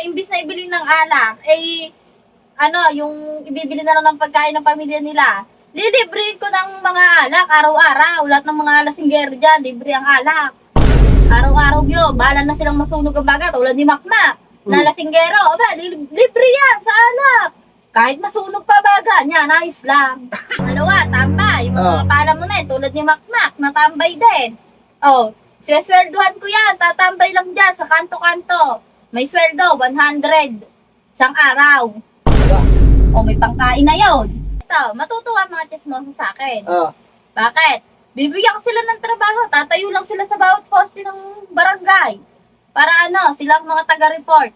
imbis na ibili ng alak, yung ibibili na lang ng pagkain ng pamilya nila, lilibre ko ng mga alak araw-araw. Lahat ng mga lasinggero dyan, libre ang alak. Araw-araw yun, bahala na silang masunog ang baga, tulad ni Makmak, na lasinggero, libre yan sa alak. Kahit masunog pa baga, niya, nice lang. Dalawa, tambay. Yung mga pala mo na tulad ni Makmak, natambay din. Sisweldohan ko yan, tatambay lang dyan sa kanto-kanto. May sweldo, 100 isang araw. May pangkain na yun. Ito, matutuwa mga chismoso sa akin. Bakit? Bibigyan ko sila ng trabaho, tatayo lang sila sa bawat poste ng barangay. Para silang mga taga-report.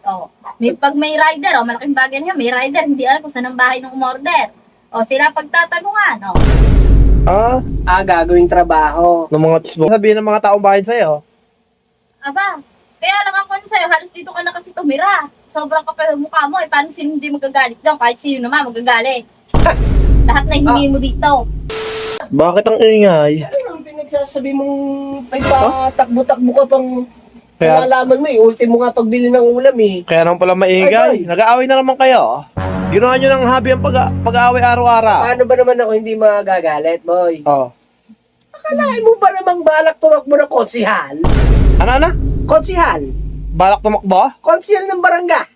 Pag may rider, malaking bagay niya, may rider, hindi alam kung saan ang bahay ng umorder. Sila pagtatanungan. Gagawing trabaho. Ng mga chismosa. Sabihin ng mga taong bahay sa'yo. Kaya lang ako sa'yo, halos dito ka na kasi tumira. Sobrang kapal mukha mo, paano sino hindi magagalit daw? Kahit sino naman magagalit. Lahat na hiningi mo dito. Bakit ang ingay? Ano ang pinagsasabi mong patakbo-takbo ka pang Kaya, nalaman mo ultimo nga pagbili ng ulam kaya naman pala maingay. Nag-aaway na naman kayo. Ginawa nyo ng hobby ang pag-aaway araw-araw. Paano ba naman ako hindi magagalit, boy? Akalain mo ba namang balak tumakbo ng konsihal? Ano? Konsihal? Balak tumakbo? Konsihal ng barangay.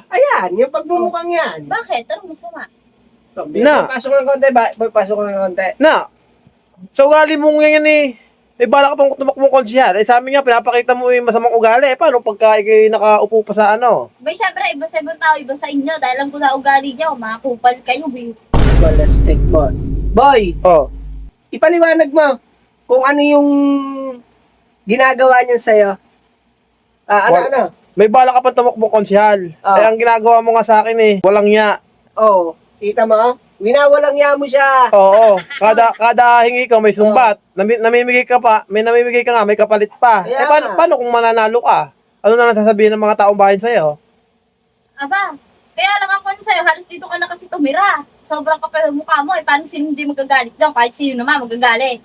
Ayan, yung pagmumukhang yan. Bakit? Anong masama? Na. Pasok ng konti ba? Pasok ng konti. Na, sa ugali mong yan may balak ka pang tumakbong konsihal. Sa amin nga, pinapakita mo yung masamang ugali. Paano pagka ikay nakaupo pa sa Syempre, iba sa ibang tao, iba sa inyo. Dahil alam ko na ugali nyo, mga kupal kayo. Balastik mo. Boy, ipaliwanag mo kung ano yung ginagawa niyan sa'yo. May balak ka pang tumakbong konsihal. Ang ginagawa mo nga sa akin walang nya. Kita mo? Winawalang niya mo siya. Oo. Kada hingi ko may sumbat. Namimigay ka pa. May namimigay ka nga, may kapalit pa. Paano kung mananalo ka? Ano na nasasabihin ng mga taong bahay sa'yo? Kaya lang ako sa'yo, halos dito ka na kasi tumira. Sobrang kapal mukha mo, paano sino hindi magagalit daw? Kahit sino naman magagalit.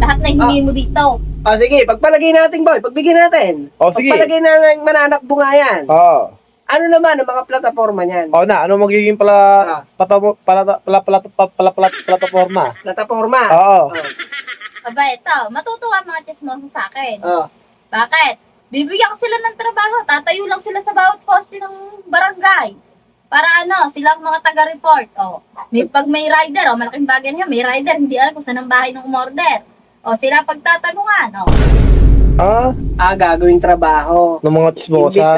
Lahat na hiningi mo dito. Sige, pagpalagay natin, boy. Pagbigyan natin. Sige. Pagpalagay na ng mananakbo nga yan. Ano naman ang mga plataforma niyan? Ano magiging plataforma? Plataforma? Ito, matutuwa mga chismoso sa akin. Bakit? Bibigyan ko sila ng trabaho, tatayo lang sila sa bawat poste ng barangay. Para silang mga taga-report. Pag may rider, malaking bagay niya, may rider, hindi alam kung saan ang bahay ng umorder. Sila pagtatanungan. Gagawing trabaho. Ng mga chismosa.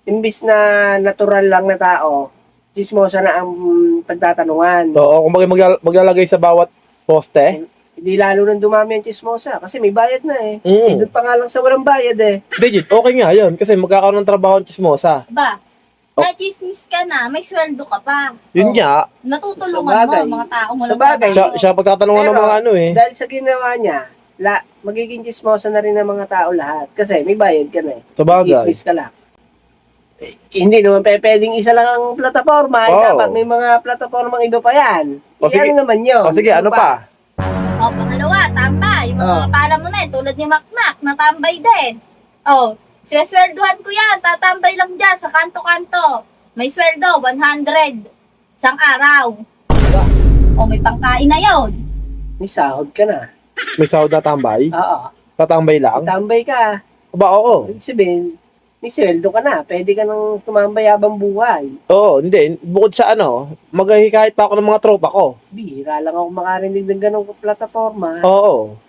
Imbis na natural lang na tao, chismosa na ang pagtatanungan. Kung maglalagay sa bawat poste. Hindi lalo nang dumami ang chismosa kasi may bayad na Doon pa nga lang sa walang bayad Digit, okay nga yun. Kasi magkakaroon ng trabaho ang chismosa. Na-chismis ka na, may sweldo ka pa. Yun nga. Matutulungan mo, mga tao mo lang. Siya pagtatanungan ng mga Dahil sa ginawa niya, magiging chismosa na rin ng mga tao lahat. Kasi may bayad ka na Sabagay. Chismis ka lang. Hindi naman pwedeng isa lang ang plataforma. Dapat may mga plataformang iba pa yan. Ano naman yun? Sige, ano pa? Pangalawa, tambay. Yung mga pala mo na tulad ni Makmak, natambay din. Sisweldohan ko yan, tatambay lang dyan sa kanto-kanto. May sweldo, 100 isang araw. May pangkain na yun. May sahod ka na. May sahod na tambay? Tatambay lang? Tambay ka. Oo. Ibig sabihin, may sweldo ka na. Pwede ka nang tumambay habang buhay. Hindi. Bukod sa maghahikayat pa ako ng mga tropa ko. Bihira lang ako makarinig ng ganong plataforma.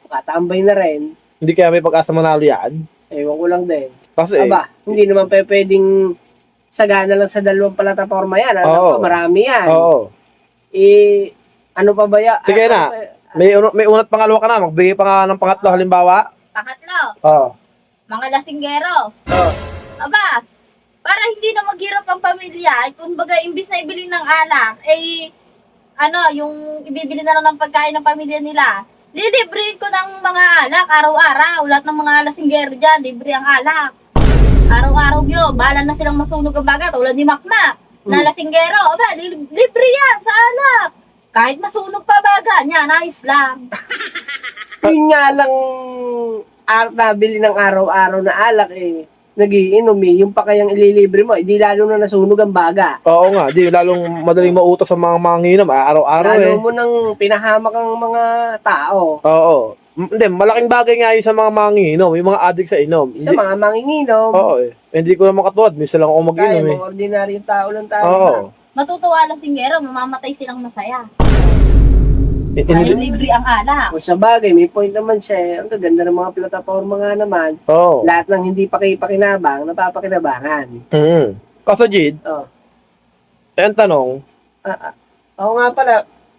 Makatambay na rin. Hindi kaya may pag-asa manalo yan? Ewan ko lang din. Kasi, hindi naman pwedeng sagana lang sa dalawang plataforma yan. Marami yan. Ano pa ba yan? Sige na. May unat pangalawa ka na. Magbigay pa nga ng pangatlo halimbawa. Pangatlo? Mga lasinggero. Para hindi na maghirap ang pamilya, kumbaga imbis na ibili ng alak, yung ibibili na lang ng pagkain ng pamilya nila, lilibre ko ng mga alak araw-araw. Lahat ng mga lasinggero dyan, libre ang alak. Araw-araw yun, bahala na silang masunog ang baga, tulad ni Makmak, na lasinggero, libre yan sa alak. Kahit masunog pa baga, niya, nice lang. Yun nga lang, nabili ng araw-araw na alak nagiinom eh. Yung pa kayang ililibre mo, hindi lalo na nasunog ang baga. Oo nga, di lalong madaling mautos sa mga manginginom, araw-araw Lalo eh. mo nang pinahamak ang mga tao. Oo. Hindi, malaking bagay nga yun sa mga manginginom, yung mga addict sa inom. Sa mga manginginom, Oo eh. Hindi ko naman katulad, minsan lang ako tayo, mag-inom eh. mga ordinaryong tao lang tayo. Oo. Matutuwa lang singgero, mamamatay silang masaya. Eh, Dahil hindi- libre ang alak. Kung sa bagay, may point naman siya eh. Ang gaganda ng mga plataforma nga naman. Oo. Lahat ng hindi pakipakinabang, napapakinabangan. Kaso Jid, Oh. ang tanong, Ako nga pala,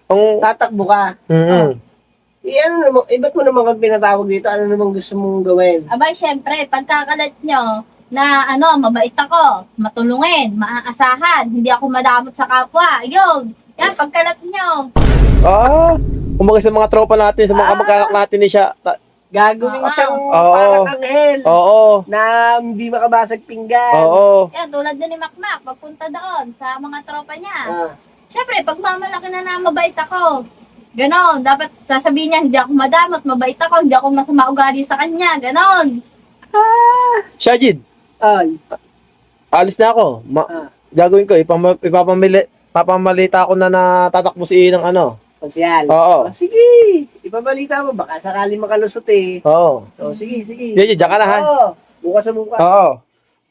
ang... tatakbo ka. Ano naman, ba't mo naman kang pinatawag dito? Ano naman gusto mong gawin? Abay, syempre, pagkakalat nyo na mabait ako, matulungin, maaasahan, hindi ako madamot sa kapwa. Yun, yan, pagkalat nyo. Kumbaga sa mga tropa natin, sa mga kamag-anak natin ni siya. Gagawin Oo. siyang Oo. parang anghel Oo. na hindi makabasag pinggan. Oo. Yan, tulad din ni Makmak, pagpunta doon sa mga tropa niya. Ah, Syempre, pag mamalaki na mabait ako, ganon, dapat sasabihin niya, hindi ako madamot, mabait ako, hindi ako masama ugali sa kanya, ganon. Siya Jid, ay, alis na ako. ah, Gagawin ko, papamalita ako na tatakbo si ng ano. konsyal. Oo. Oh, sige, ipabalita mo, baka sakali makalusot eh. Oo. Oh, sige, sige. Jid, diyan ka na ha. Oo, bukas sa bukas. Oo.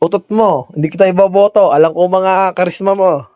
Utot mo, hindi kita iboboto. Alam ko mga karisma mo.